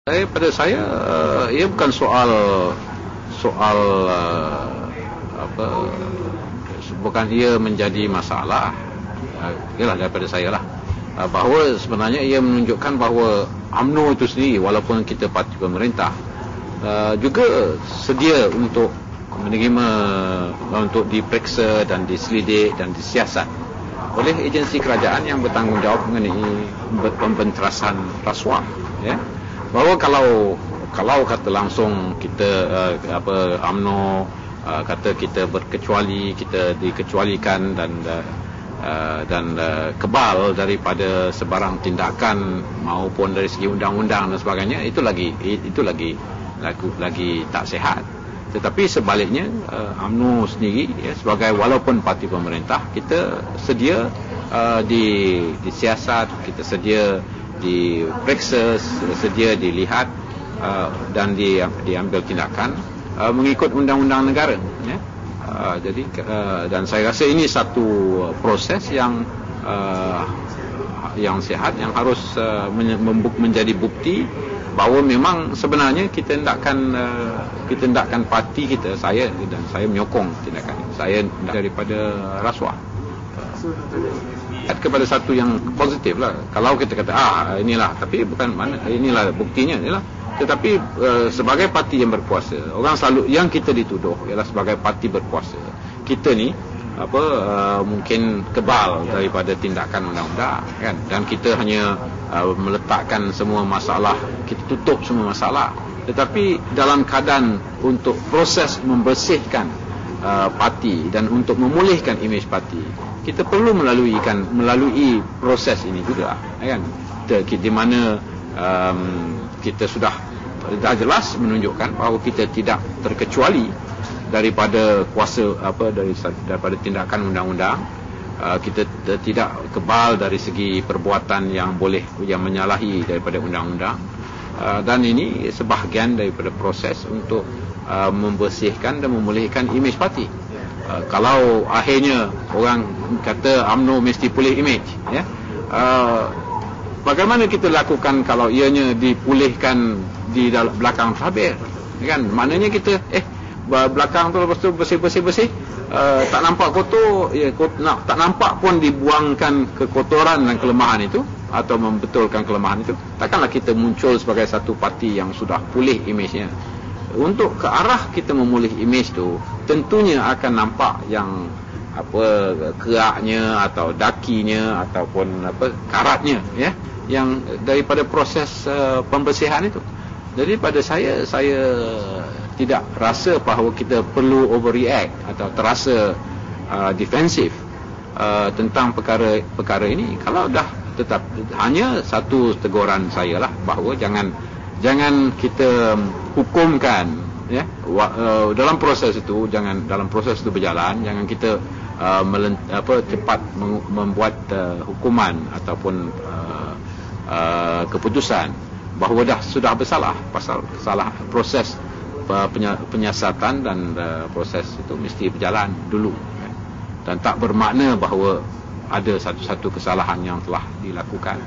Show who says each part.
Speaker 1: Pada saya, ia bukan soal bukan ia menjadi masalah. Ialah daripada saya lah, bahawa sebenarnya ia menunjukkan bahawa UMNO itu sendiri, walaupun kita parti pemerintah, juga sedia untuk menerima, untuk diperiksa dan diselidik dan disiasat oleh agensi kerajaan yang bertanggungjawab mengenai pembenterasan rasuah, ya. Bahawa kalau kata langsung kita UMNO kata kita berkecuali, kita dikecualikan dan kebal daripada sebarang tindakan maupun dari segi undang-undang dan sebagainya, itu lagi tak sihat. Tetapi sebaliknya, UMNO sendiri, ya, sebagai walaupun parti pemerintah, kita sedia disiasat, kita sedia diperiksa, sedia dilihat dan diambil tindakan mengikut undang-undang negara, ya. Jadi dan saya rasa ini satu proses yang sihat, yang harus menjadi bukti bahawa memang sebenarnya kita hendakkan parti kita, saya menyokong tindakan saya daripada rasuah kepada satu yang positif lah. Kalau kita kata inilah, tapi bukan mana inilah buktinya, inilah. Tetapi sebagai parti yang berkuasa, orang selalu yang kita dituduh ialah sebagai parti berkuasa, kita ni mungkin kebal daripada tindakan undang-undang, kan, dan kita hanya meletakkan semua masalah, kita tutup semua masalah. Tetapi dalam keadaan untuk proses membersihkan parti dan untuk memulihkan imej parti, kita perlu melalui proses ini juga, kan, di mana kita sudah jelas menunjukkan bahawa kita tidak terkecuali daripada kuasa daripada tindakan undang-undang. Kita tidak kebal dari segi perbuatan yang menyalahi daripada undang-undang, dan ini sebahagian daripada proses untuk membersihkan dan memulihkan imej parti. Kalau akhirnya orang kata UMNO mesti pulih imej, ya, bagaimana kita lakukan kalau ianya dipulihkan di belakang tabir, kan? Maknanya kita belakang tu lepas tu bersih, tak nampak kotor, ya, tak nampak pun dibuangkan kekotoran dan kelemahan itu, atau membetulkan kelemahan itu, takkanlah kita muncul sebagai satu parti yang sudah pulih imejnya. Untuk ke arah kita memulih imej tu, tentunya akan nampak yang keraknya atau dakinya ataupun karatnya, ya, yang daripada proses pembersihan itu. Jadi pada saya tidak rasa bahawa kita perlu overreact atau terasa defensif tentang perkara ini. Kalau dah tetap, hanya satu teguran saya lah, bahawa jangan kita hukumkan, ya, dalam proses itu berjalan, jangan kita cepat membuat hukuman ataupun keputusan bahawa sudah bersalah. Pasal salah proses penyiasatan dan proses itu mesti berjalan dulu, kan? Dan tak bermakna bahawa ada satu-satu kesalahan yang telah dilakukan.